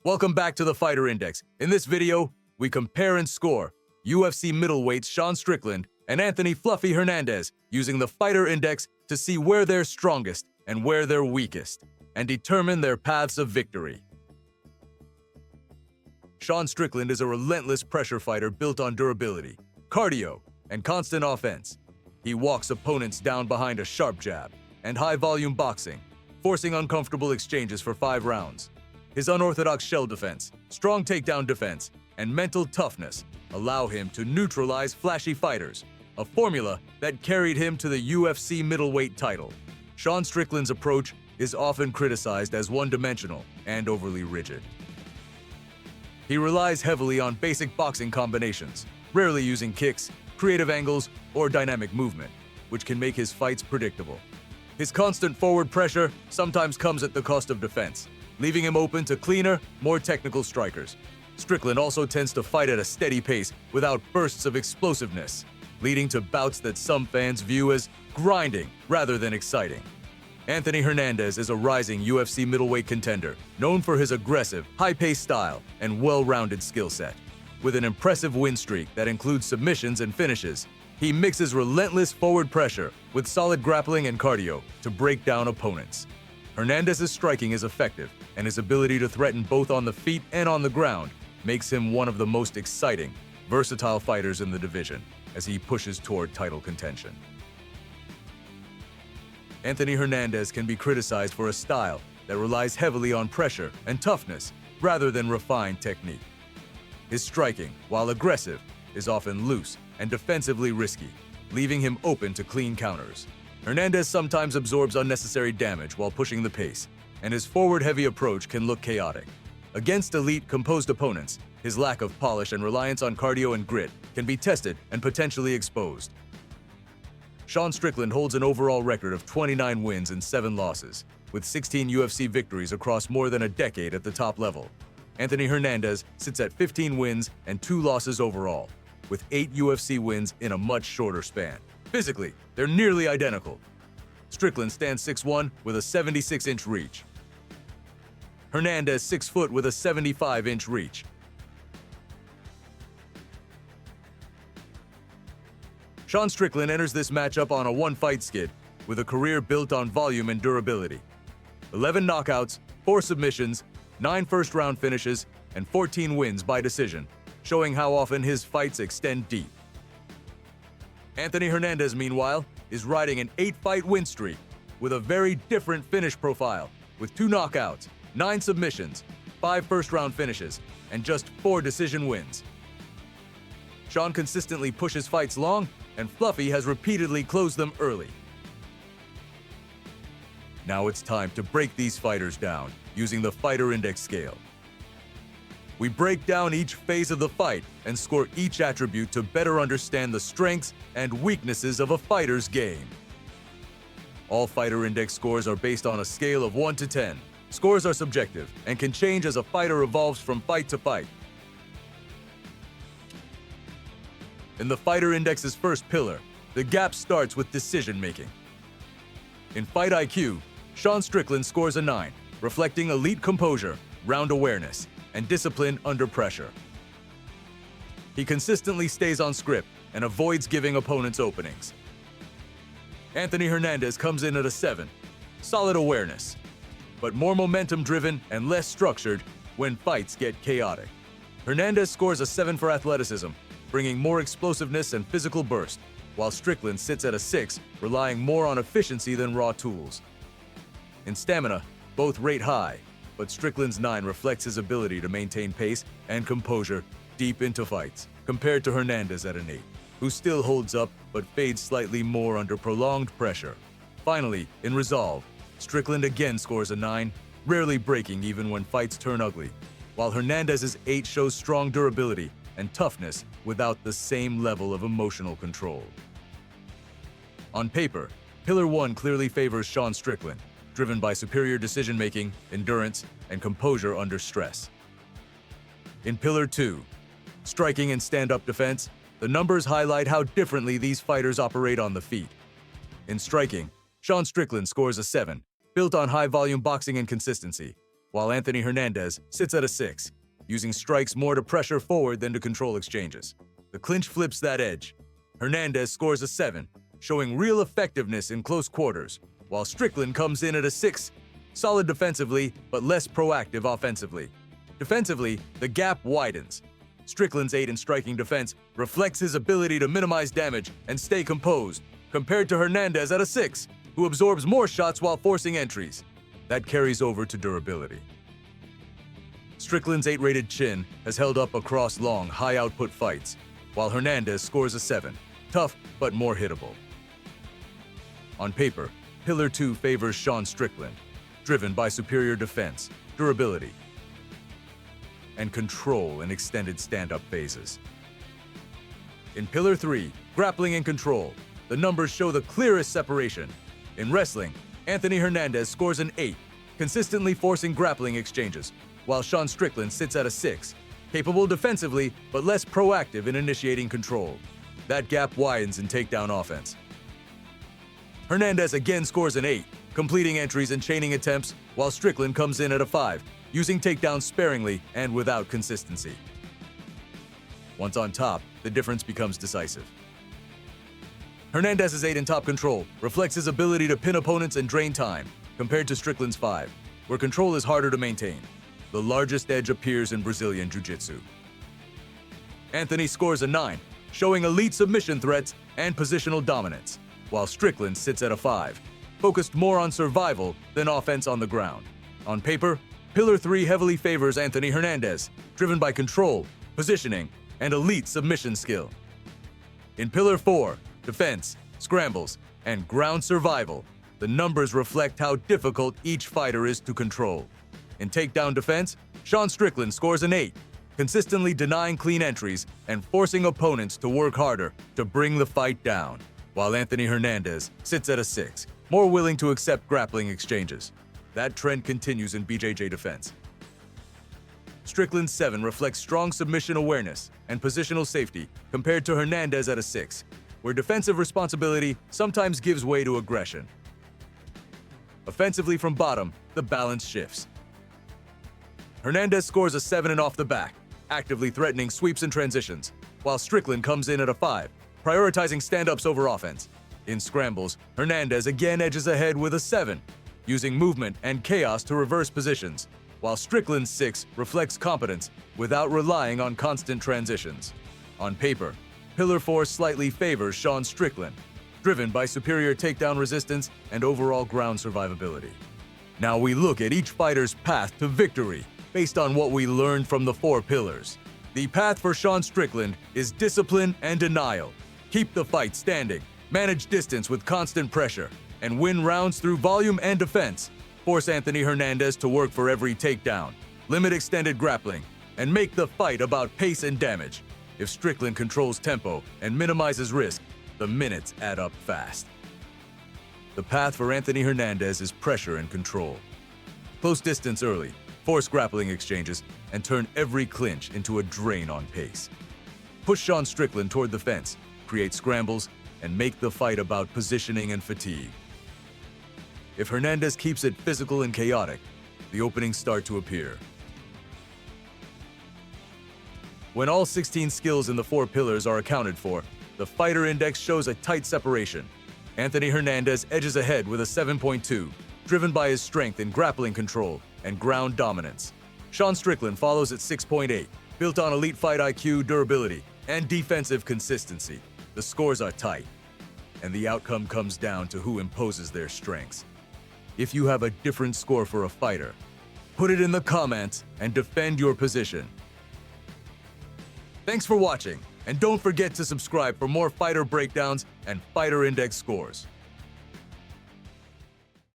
Welcome back to the Fighter Index. In this video, we compare and score UFC middleweights Sean Strickland and Anthony Fluffy Hernandez using the Fighter Index to see where they're strongest and where they're weakest, and determine their paths of victory. Sean Strickland is a relentless pressure fighter built on durability, cardio, and constant offense. He walks opponents down behind a sharp jab and high-volume boxing, forcing uncomfortable exchanges for 5 rounds. His unorthodox shell defense, strong takedown defense, and mental toughness allow him to neutralize flashy fighters, a formula that carried him to the UFC middleweight title. Sean Strickland's approach is often criticized as one-dimensional and overly rigid. He relies heavily on basic boxing combinations, rarely using kicks, creative angles, or dynamic movement, which can make his fights predictable. His constant forward pressure sometimes comes at the cost of defense, leaving him open to cleaner, more technical strikers. Strickland also tends to fight at a steady pace without bursts of explosiveness, leading to bouts that some fans view as grinding rather than exciting. Anthony Hernandez is a rising UFC middleweight contender, known for his aggressive, high-paced style and well-rounded skill set. With an impressive win streak that includes submissions and finishes, he mixes relentless forward pressure with solid grappling and cardio to break down opponents. Hernandez's striking is effective, and his ability to threaten both on the feet and on the ground makes him one of the most exciting, versatile fighters in the division as he pushes toward title contention. Anthony Hernandez can be criticized for a style that relies heavily on pressure and toughness rather than refined technique. His striking, while aggressive, is often loose and defensively risky, leaving him open to clean counters. Hernandez sometimes absorbs unnecessary damage while pushing the pace, and his forward-heavy approach can look chaotic. Against elite, composed opponents, his lack of polish and reliance on cardio and grit can be tested and potentially exposed. Sean Strickland holds an overall record of 29 wins and 7 losses, with 16 UFC victories across more than a decade at the top level. Anthony Hernandez sits at 15 wins and 2 losses overall, with 8 UFC wins in a much shorter span. Physically, they're nearly identical. Strickland stands 6'1" with a 76-inch reach. Hernandez 6 foot with a 75-inch reach. Sean Strickland enters this matchup on a one-fight skid with a career built on volume and durability. 11 knockouts, 4 submissions, 9 first-round finishes, and 14 wins by decision, showing how often his fights extend deep. Anthony Hernandez, meanwhile, is riding an 8-fight win streak with a very different finish profile, with 2 knockouts, 9 submissions, 5 first-round finishes, and just 4 decision wins. Sean consistently pushes fights long, and Fluffy has repeatedly closed them early. Now it's time to break these fighters down using the Fighter Index scale. We break down each phase of the fight and score each attribute to better understand the strengths and weaknesses of a fighter's game. All Fighter Index scores are based on a scale of 1 to 10. Scores are subjective and can change as a fighter evolves from fight to fight. In the Fighter Index's first pillar, the gap starts with decision-making. In Fight IQ, Sean Strickland scores a 9, reflecting elite composure, round awareness, and discipline under pressure. He consistently stays on script and avoids giving opponents openings. Anthony Hernandez comes in at a 7, solid awareness, but more momentum-driven and less structured when fights get chaotic. Hernandez scores a 7 for athleticism, bringing more explosiveness and physical burst, while Strickland sits at a 6, relying more on efficiency than raw tools. In stamina, both rate high, but Strickland's 9 reflects his ability to maintain pace and composure deep into fights, compared to Hernandez at an 8, who still holds up but fades slightly more under prolonged pressure. Finally, in resolve, Strickland again scores a 9, rarely breaking even when fights turn ugly, while Hernandez's 8 shows strong durability and toughness without the same level of emotional control. On paper, Pillar 1 clearly favors Sean Strickland, driven by superior decision-making, endurance, and composure under stress. In Pillar 2, striking and stand-up defense, the numbers highlight how differently these fighters operate on the feet. In striking, Sean Strickland scores a 7, built on high-volume boxing and consistency, while Anthony Hernandez sits at a 6, using strikes more to pressure forward than to control exchanges. The clinch flips that edge. Hernandez scores a 7, showing real effectiveness in close quarters, while Strickland comes in at a 6, solid defensively but less proactive offensively. Defensively, the gap widens. Strickland's 8 in striking defense reflects his ability to minimize damage and stay composed, compared to Hernandez at a 6, who absorbs more shots while forcing entries. That carries over to durability. Strickland's 8-rated chin has held up across long, high-output fights, while Hernandez scores a 7, tough but more hittable. On paper, Pillar 2 favors Sean Strickland, driven by superior defense, durability, and control in extended stand-up phases. In Pillar 3, grappling and control, the numbers show the clearest separation. In wrestling, Anthony Hernandez scores an 8, consistently forcing grappling exchanges, while Sean Strickland sits at a 6, capable defensively but less proactive in initiating control. That gap widens in takedown offense. Hernandez again scores an 8, completing entries and chaining attempts, while Strickland comes in at a 5, using takedowns sparingly and without consistency. Once on top, the difference becomes decisive. Hernandez's 8 in top control reflects his ability to pin opponents and drain time, compared to Strickland's 5, where control is harder to maintain. The largest edge appears in Brazilian Jiu-Jitsu. Anthony scores a 9, showing elite submission threats and positional dominance, while Strickland sits at a 5, focused more on survival than offense on the ground. On paper, Pillar 3 heavily favors Anthony Hernandez, driven by control, positioning, and elite submission skill. In Pillar 4, defense, scrambles, and ground survival, the numbers reflect how difficult each fighter is to control. In takedown defense, Sean Strickland scores an 8, consistently denying clean entries and forcing opponents to work harder to bring the fight down, while Anthony Hernandez sits at a 6, more willing to accept grappling exchanges. That trend continues in BJJ defense. Strickland's 7 reflects strong submission awareness and positional safety compared to Hernandez at a 6, where defensive responsibility sometimes gives way to aggression. Offensively from bottom, the balance shifts. Hernandez scores a 7 and off the back, actively threatening sweeps and transitions, while Strickland comes in at a 5, prioritizing stand-ups over offense. In scrambles, Hernandez again edges ahead with a 7, using movement and chaos to reverse positions, while Strickland's 6 reflects competence without relying on constant transitions. On paper, Pillar 4 slightly favors Sean Strickland, driven by superior takedown resistance and overall ground survivability. Now we look at each fighter's path to victory based on what we learned from the 4 pillars. The path for Sean Strickland is discipline and denial. Keep the fight standing, manage distance with constant pressure, and win rounds through volume and defense. Force Anthony Hernandez to work for every takedown, limit extended grappling, and make the fight about pace and damage. If Strickland controls tempo and minimizes risk, the minutes add up fast. The path for Anthony Hernandez is pressure and control. Close distance early, force grappling exchanges, and turn every clinch into a drain on pace. Push Sean Strickland toward the fence, create scrambles, and make the fight about positioning and fatigue. If Hernandez keeps it physical and chaotic, the openings start to appear. When all 16 skills in the 4 pillars are accounted for, the fighter index shows a tight separation. Anthony Hernandez edges ahead with a 7.2, driven by his strength in grappling control and ground dominance. Sean Strickland follows at 6.8, built on elite fight IQ, durability, and defensive consistency. The scores are tight, and the outcome comes down to who imposes their strengths. If you have a different score for a fighter, put it in the comments and defend your position. Thanks for watching, and don't forget to subscribe for more fighter breakdowns and fighter index scores.